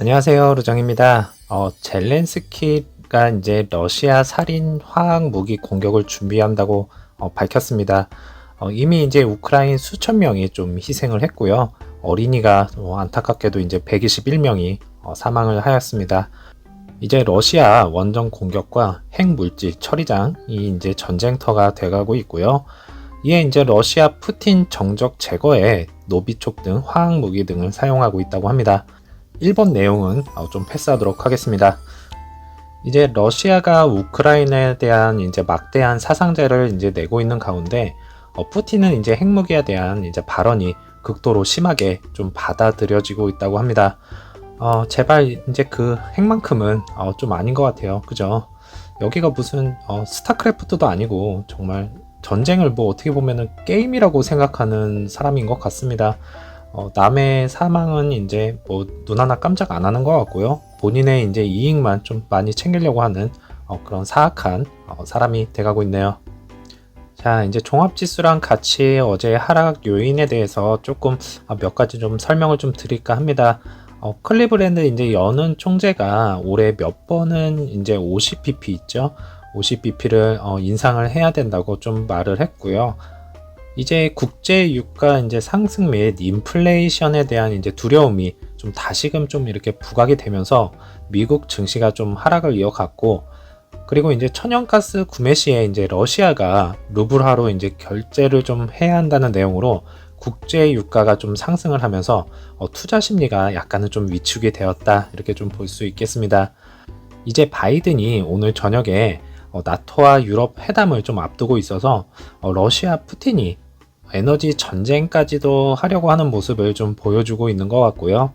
안녕하세요, 루정입니다. 젤렌스키가 이제 러시아 살인 화학 무기 공격을 준비한다고 밝혔습니다. 이미 이제 우크라이나 수천 명이 좀 희생을 했고요. 어린이가 안타깝게도 이제 121명이 사망을 하였습니다. 이제 러시아 원정 공격과 핵물질 처리장이 이제 전쟁터가 돼가고 있고요. 이에 이제 러시아 푸틴 정적 제거에 노비촉 등 화학 무기 등을 사용하고 있다고 합니다. 일본 내용은 좀 패스하도록 하겠습니다. 이제 러시아가 우크라이나에 대한 이제 막대한 사상자를 이제 내고 있는 가운데 푸틴은 이제 핵무기에 대한 이제 발언이 극도로 심하게 좀 받아들여지고 있다고 합니다. 제발 이제 그 핵만큼은 좀 아닌 것 같아요. 그죠? 여기가 무슨 스타크래프트도 아니고 정말 전쟁을 뭐 어떻게 보면은 게임이라고 생각하는 사람인 것 같습니다. 남의 사망은 이제 뭐 눈 하나 깜짝 안 하는 것 같고요. 본인의 이제 이익만 좀 많이 챙기려고 하는 그런 사악한 사람이 돼가고 있네요. 자, 이제 종합지수랑 같이 어제 하락 요인에 대해서 조금 몇 가지 좀 설명을 좀 드릴까 합니다. 클리브랜드 이제 연은 총재가 올해 몇 번은 이제 50bp 있죠. 50bp를 인상을 해야 된다고 좀 말을 했고요. 이제 국제 유가 이제 상승 및 인플레이션에 대한 이제 두려움이 좀 다시금 좀 이렇게 부각이 되면서 미국 증시가 좀 하락을 이어갔고, 그리고 이제 천연가스 구매 시에 이제 러시아가 루블화로 이제 결제를 좀 해야 한다는 내용으로 국제 유가가 좀 상승을 하면서 투자 심리가 약간은 좀 위축이 되었다, 이렇게 좀 볼 수 있겠습니다. 이제 바이든이 오늘 저녁에 나토와 유럽 회담을 좀 앞두고 있어서 러시아 푸틴이 에너지 전쟁까지도 하려고 하는 모습을 좀 보여주고 있는 것 같고요.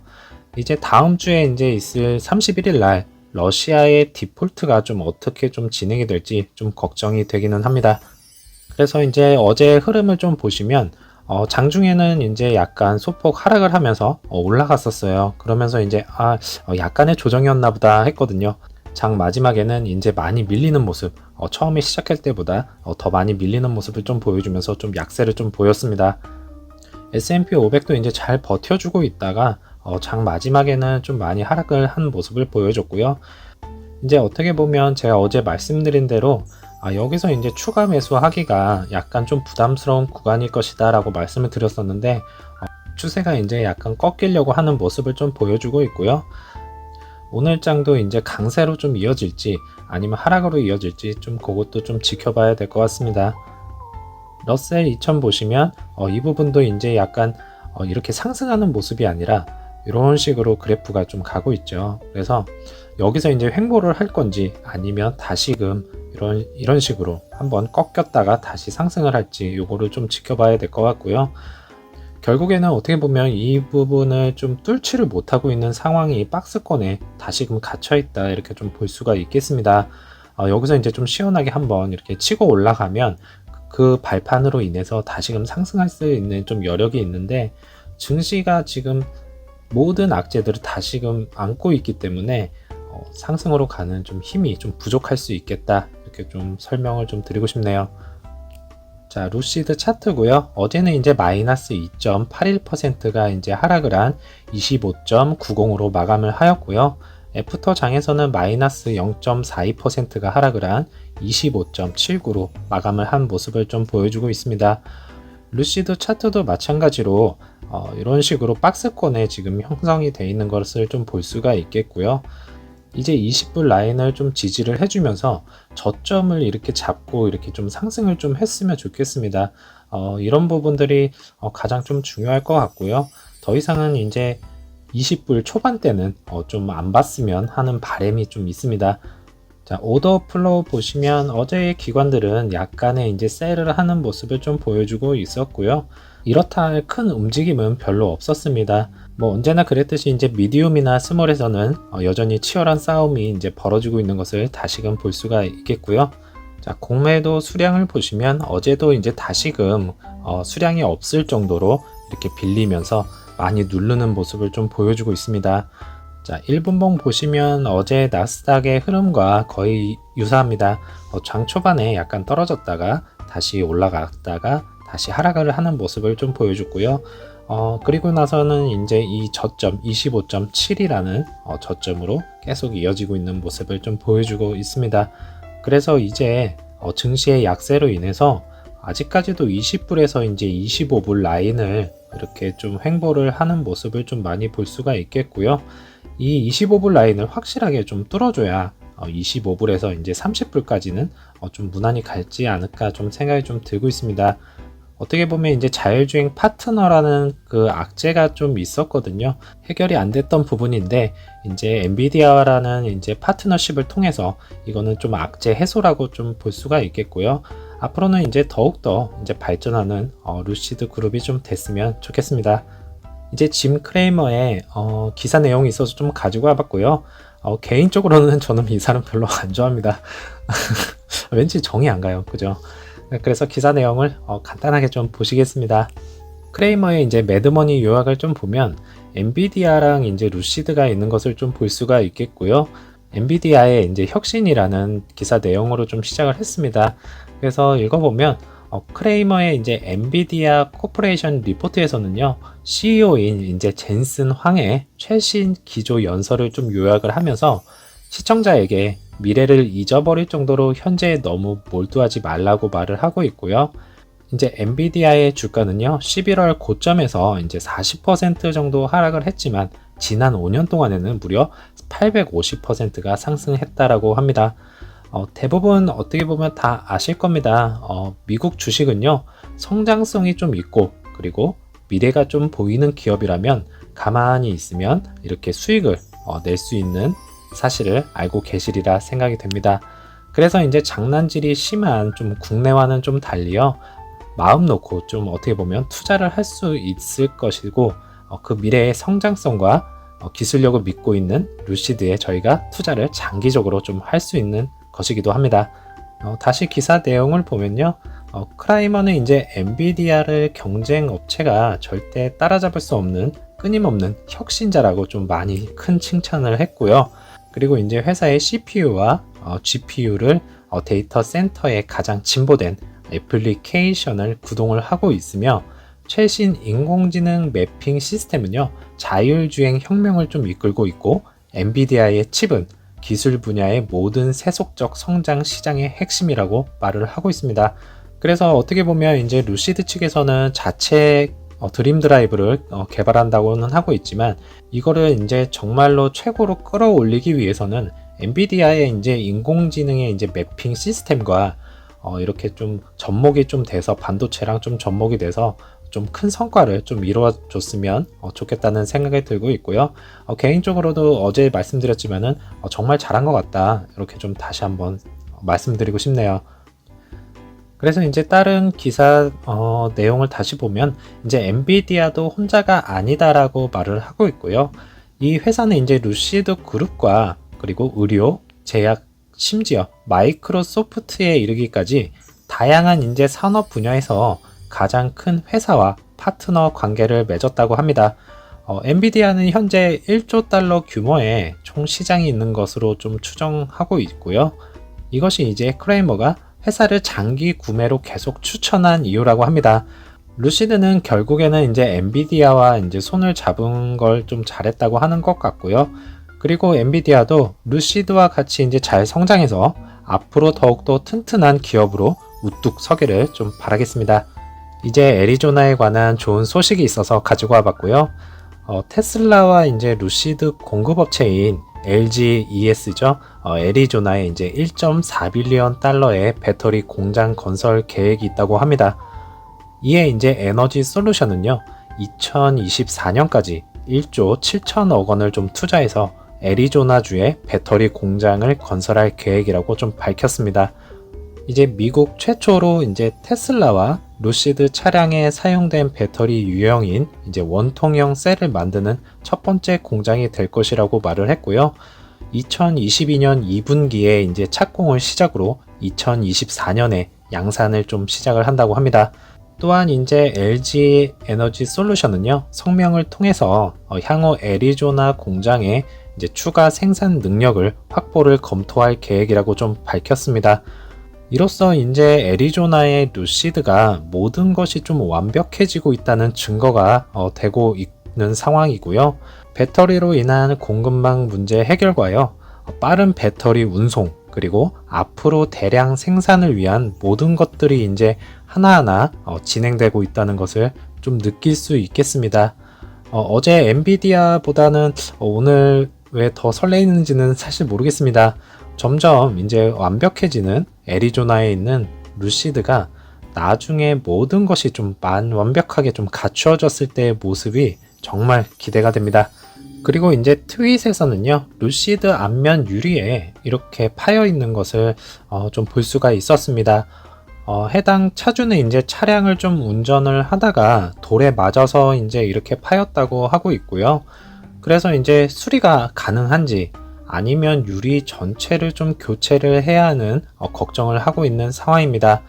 이제 다음 주에 이제 있을 31일 날 러시아의 디폴트가 좀 어떻게 좀 진행이 될지 좀 걱정이 되기는 합니다. 그래서 이제 어제 흐름을 좀 보시면 장중에는 이제 약간 소폭 하락을 하면서 올라갔었어요. 그러면서 이제 약간의 조정이었나 보다 했거든요. 장 마지막에는 이제 많이 밀리는 모습, 처음에 시작할 때보다 더 많이 밀리는 모습을 좀 보여주면서 좀 약세를 좀 보였습니다. S&P 500도 이제 잘 버텨주고 있다가 장 마지막에는 좀 많이 하락을 한 모습을 보여줬고요. 이제 어떻게 보면 제가 어제 말씀드린 대로 여기서 이제 추가 매수하기가 약간 좀 부담스러운 구간일 것이다 라고 말씀을 드렸었는데, 추세가 이제 약간 꺾이려고 하는 모습을 좀 보여주고 있고요. 오늘 장도 이제 강세로 좀 이어질지 아니면 하락으로 이어질지 좀 그것도 좀 지켜봐야 될 것 같습니다. 러셀 2000 보시면 이 부분도 이제 약간 이렇게 상승하는 모습이 아니라 이런 식으로 그래프가 좀 가고 있죠. 그래서 여기서 이제 횡보를 할 건지 아니면 다시금 이런 식으로 한번 꺾였다가 다시 상승을 할지 요거를 좀 지켜봐야 될 것 같고요. 결국에는 어떻게 보면 이 부분을 좀 뚫지를 못하고 있는 상황이 박스권에 다시금 갇혀있다, 이렇게 좀 볼 수가 있겠습니다. 여기서 이제 좀 시원하게 한번 이렇게 치고 올라가면 그 발판으로 인해서 다시금 상승할 수 있는 좀 여력이 있는데, 증시가 지금 모든 악재들을 다시금 안고 있기 때문에 상승으로 가는 좀 힘이 좀 부족할 수 있겠다, 이렇게 좀 설명을 좀 드리고 싶네요. 자, 루시드 차트고요. 어제는 이제 마이너스 2.81%가 이제 하락을 한 25.90으로 마감을 하였고요. 애프터 장에서는 마이너스 0.42%가 하락을 한 25.79로 마감을 한 모습을 좀 보여주고 있습니다. 루시드 차트도 마찬가지로 이런 식으로 박스권에 지금 형성이 되어 있는 것을 좀 볼 수가 있겠고요. 이제 20분 라인을 좀 지지를 해주면서 저점을 이렇게 잡고 이렇게 좀 상승을 좀 했으면 좋겠습니다. 이런 부분들이 가장 좀 중요할 것 같고요. 더 이상은 이제 20불 초반대는 좀 안 봤으면 하는 바람이 좀 있습니다. 자, 오더 플로우 보시면 어제의 기관들은 약간의 이제 셀을 하는 모습을 좀 보여주고 있었고요. 이렇다 할 큰 움직임은 별로 없었습니다. 뭐 언제나 그랬듯이 이제 미디움이나 스몰에서는 여전히 치열한 싸움이 이제 벌어지고 있는 것을 다시금 볼 수가 있겠고요. 자, 공매도 수량을 보시면 어제도 이제 다시금 수량이 없을 정도로 이렇게 빌리면서 많이 누르는 모습을 좀 보여주고 있습니다. 자, 1분봉 보시면 어제 나스닥의 흐름과 거의 유사합니다. 장 초반에 약간 떨어졌다가 다시 올라갔다가 다시 하락을 하는 모습을 좀 보여줬고요. 그리고 나서는 이제 이 저점 25.7이라는 저점으로 계속 이어지고 있는 모습을 좀 보여주고 있습니다. 그래서 이제 증시의 약세로 인해서 아직까지도 20불에서 이제 25불 라인을 이렇게 좀 횡보를 하는 모습을 좀 많이 볼 수가 있겠고요. 이 25불 라인을 확실하게 좀 뚫어줘야 25불에서 이제 30불까지는 좀 무난히 갈지 않을까 좀 생각이 좀 들고 있습니다. 어떻게 보면 이제 자율주행 파트너라는 그 악재가 좀 있었거든요. 해결이 안 됐던 부분인데 이제 엔비디아라는 이제 파트너십을 통해서 이거는 좀 악재 해소라고 좀 볼 수가 있겠고요. 앞으로는 이제 더욱더 이제 발전하는 루시드 그룹이 좀 됐으면 좋겠습니다. 이제 짐 크레이머의 기사 내용이 있어서 좀 가지고 와봤고요. 개인적으로는 저는 이 사람 별로 안 좋아합니다. 왠지 정이 안 가요. 그죠? 그래서 기사 내용을 간단하게 좀 보시겠습니다. 크레이머의 이제 매드머니 요약을 좀 보면 엔비디아랑 이제 루시드가 있는 것을 좀 볼 수가 있겠고요. 엔비디아의 이제 혁신이라는 기사 내용으로 좀 시작을 했습니다. 그래서 읽어보면 크레이머의 이제 엔비디아 코퍼레이션 리포트에서는요, CEO인 이제 젠슨 황의 최신 기조 연설을 좀 요약을 하면서 시청자에게 미래를 잊어버릴 정도로 현재에 너무 몰두하지 말라고 말을 하고 있고요. 이제 엔비디아의 주가는요, 11월 고점에서 이제 40% 정도 하락을 했지만 지난 5년 동안에는 무려 850%가 상승했다라고 합니다. 대부분 어떻게 보면 다 아실 겁니다. 미국 주식은요, 성장성이 좀 있고 그리고 미래가 좀 보이는 기업이라면 가만히 있으면 이렇게 수익을 낼 수 있는 사실을 알고 계시리라 생각이 됩니다. 그래서 이제 장난질이 심한 좀 국내와는 좀 달리요, 마음 놓고 좀 어떻게 보면 투자를 할 수 있을 것이고 그 미래의 성장성과 기술력을 믿고 있는 루시드에 저희가 투자를 장기적으로 좀 할 수 있는 것이기도 합니다. 다시 기사 내용을 보면요, 크라이머는 이제 엔비디아를 경쟁 업체가 절대 따라잡을 수 없는 끊임없는 혁신자라고 좀 많이 큰 칭찬을 했고요. 그리고 이제 회사의 CPU와 GPU를 데이터 센터에 가장 진보된 애플리케이션을 구동을 하고 있으며 최신 인공지능 매핑 시스템은요, 자율주행 혁명을 좀 이끌고 있고 엔비디아의 칩은 기술 분야의 모든 세속적 성장 시장의 핵심이라고 말을 하고 있습니다. 그래서 어떻게 보면 이제 루시드 측에서는 자체 드림 드라이브를 개발한다고는 하고 있지만 이거를 이제 정말로 최고로 끌어올리기 위해서는 엔비디아의 이제 인공지능의 이제 매핑 시스템과 이렇게 좀 접목이 좀 돼서 반도체랑 좀 접목이 돼서 좀 큰 성과를 좀 이루어줬으면 좋겠다는 생각이 들고 있고요. 개인적으로도 어제 말씀드렸지만은 정말 잘한 것 같다, 이렇게 좀 다시 한번 말씀드리고 싶네요. 그래서 이제 다른 기사 내용을 다시 보면 이제 엔비디아도 혼자가 아니다라고 말을 하고 있고요. 이 회사는 이제 루시드 그룹과 그리고 의료, 제약, 심지어 마이크로소프트에 이르기까지 다양한 이제 산업 분야에서 가장 큰 회사와 파트너 관계를 맺었다고 합니다. 엔비디아는 현재 1조 달러 규모의 총 시장이 있는 것으로 좀 추정하고 있고요. 이것이 이제 크레이머가 회사를 장기 구매로 계속 추천한 이유라고 합니다. 루시드는 결국에는 이제 엔비디아와 이제 손을 잡은 걸 좀 잘했다고 하는 것 같고요. 그리고 엔비디아도 루시드와 같이 이제 잘 성장해서 앞으로 더욱더 튼튼한 기업으로 우뚝 서기를 좀 바라겠습니다. 이제 애리조나에 관한 좋은 소식이 있어서 가지고 와봤고요. 테슬라와 이제 루시드 공급업체인 LG ES죠. 애리조나에 이제 1.4빌리언 달러의 배터리 공장 건설 계획이 있다고 합니다. 이에 이제 에너지 솔루션은요, 2024년까지 1조 7천억 원을 좀 투자해서 애리조나주에 배터리 공장을 건설할 계획이라고 좀 밝혔습니다. 이제 미국 최초로 이제 테슬라와 루시드 차량에 사용된 배터리 유형인 이제 원통형 셀을 만드는 첫 번째 공장이 될 것이라고 말을 했고요. 2022년 2분기에 이제 착공을 시작으로 2024년에 양산을 좀 시작을 한다고 합니다. 또한 이제 LG 에너지 솔루션은요, 성명을 통해서 향후 애리조나 공장에 이제 추가 생산 능력을 확보를 검토할 계획이라고 좀 밝혔습니다. 이로써 이제 애리조나의 루시드가 모든 것이 좀 완벽해지고 있다는 증거가 되고 있는 상황이고요. 배터리로 인한 공급망 문제 해결과요. 빠른 배터리 운송, 그리고 앞으로 대량 생산을 위한 모든 것들이 이제 하나하나 진행되고 있다는 것을 좀 느낄 수 있겠습니다. 어제 엔비디아보다는 오늘 왜 더 설레이는지는 사실 모르겠습니다. 점점 이제 완벽해지는 애리조나에 있는 루시드가 나중에 모든 것이 좀 완벽하게 좀 갖추어졌을 때의 모습이 정말 기대가 됩니다. 그리고 이제 트윗에서는요, 루시드 앞면 유리에 이렇게 파여 있는 것을 좀 볼 수가 있었습니다. 해당 차주는 이제 차량을 좀 운전을 하다가 돌에 맞아서 이제 이렇게 파였다고 하고 있고요. 그래서 이제 수리가 가능한지 아니면 유리 전체를 좀 교체를 해야 하는 걱정을 하고 있는 상황입니다.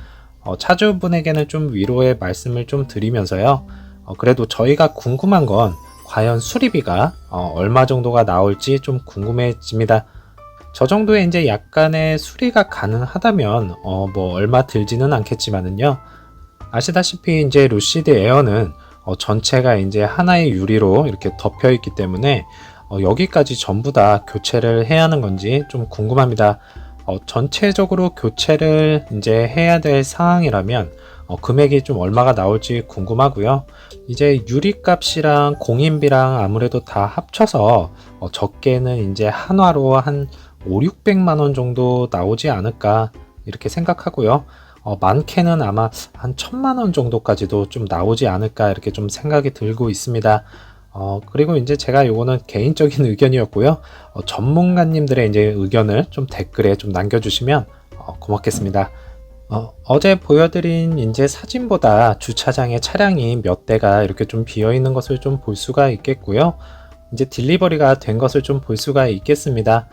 차주분에게는 좀 위로의 말씀을 좀 드리면서요. 그래도 저희가 궁금한 건 과연 수리비가 얼마 정도가 나올지 좀 궁금해집니다. 저 정도의 이제 약간의 수리가 가능하다면 뭐 얼마 들지는 않겠지만은요. 아시다시피 이제 루시드 에어는 전체가 이제 하나의 유리로 이렇게 덮여 있기 때문에 여기까지 전부 다 교체를 해야 하는 건지 좀 궁금합니다. 전체적으로 교체를 이제 해야 될 상황이라면 금액이 좀 얼마가 나올지 궁금하고요. 이제 유리값이랑 공인비랑 아무래도 다 합쳐서 적게는 이제 한화로 한 5, 600만 원 정도 나오지 않을까 이렇게 생각하고요. 많게는 아마 한 1000만 원 정도까지도 좀 나오지 않을까 이렇게 좀 생각이 들고 있습니다. 그리고 이제 제가 요거는 개인적인 의견이었고요. 전문가님들의 이제 의견을 좀 댓글에 좀 남겨주시면 고맙겠습니다. 어제 보여드린 이제 사진보다 주차장에 차량이 몇 대가 이렇게 좀 비어 있는 것을 좀 볼 수가 있겠고요. 이제 딜리버리가 된 것을 좀 볼 수가 있겠습니다.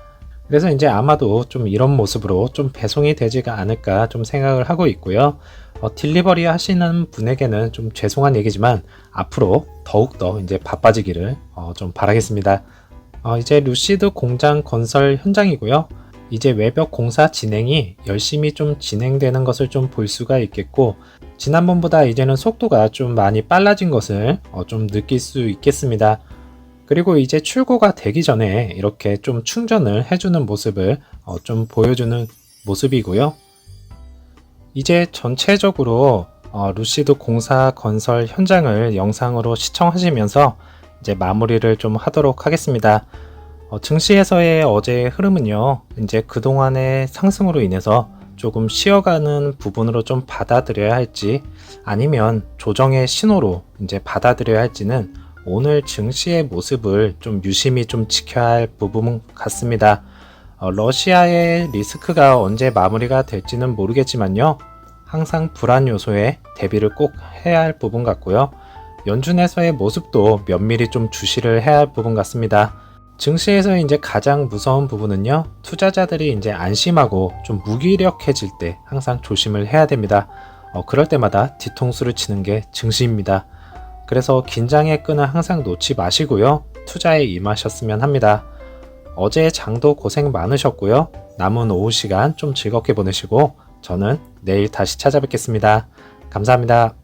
그래서 이제 아마도 좀 이런 모습으로 좀 배송이 되지가 않을까 좀 생각을 하고 있고요. 딜리버리 하시는 분에게는 좀 죄송한 얘기지만 앞으로 더욱더 이제 바빠지기를 좀 바라겠습니다. 이제 루시드 공장 건설 현장이고요. 이제 외벽 공사 진행이 열심히 좀 진행되는 것을 좀 볼 수가 있겠고, 지난번보다 이제는 속도가 좀 많이 빨라진 것을 좀 느낄 수 있겠습니다. 그리고 이제 출고가 되기 전에 이렇게 좀 충전을 해주는 모습을 좀 보여주는 모습이고요. 이제 전체적으로 루시드 공사 건설 현장을 영상으로 시청하시면서 이제 마무리를 좀 하도록 하겠습니다. 증시에서의 어제의 흐름은요, 이제 그동안의 상승으로 인해서 조금 쉬어가는 부분으로 좀 받아들여야 할지 아니면 조정의 신호로 이제 받아들여야 할지는 오늘 증시의 모습을 좀 유심히 좀 지켜야 할 부분 같습니다. 러시아의 리스크가 언제 마무리가 될지는 모르겠지만요. 항상 불안 요소에 대비를 꼭 해야 할 부분 같고요. 연준에서의 모습도 면밀히 좀 주시를 해야 할 부분 같습니다. 증시에서 이제 가장 무서운 부분은요. 투자자들이 이제 안심하고 좀 무기력해질 때 항상 조심을 해야 됩니다. 그럴 때마다 뒤통수를 치는 게 증시입니다. 그래서 긴장의 끈을 항상 놓지 마시고요. 투자에 임하셨으면 합니다. 어제 장도 고생 많으셨고요. 남은 오후 시간 좀 즐겁게 보내시고 저는 내일 다시 찾아뵙겠습니다. 감사합니다.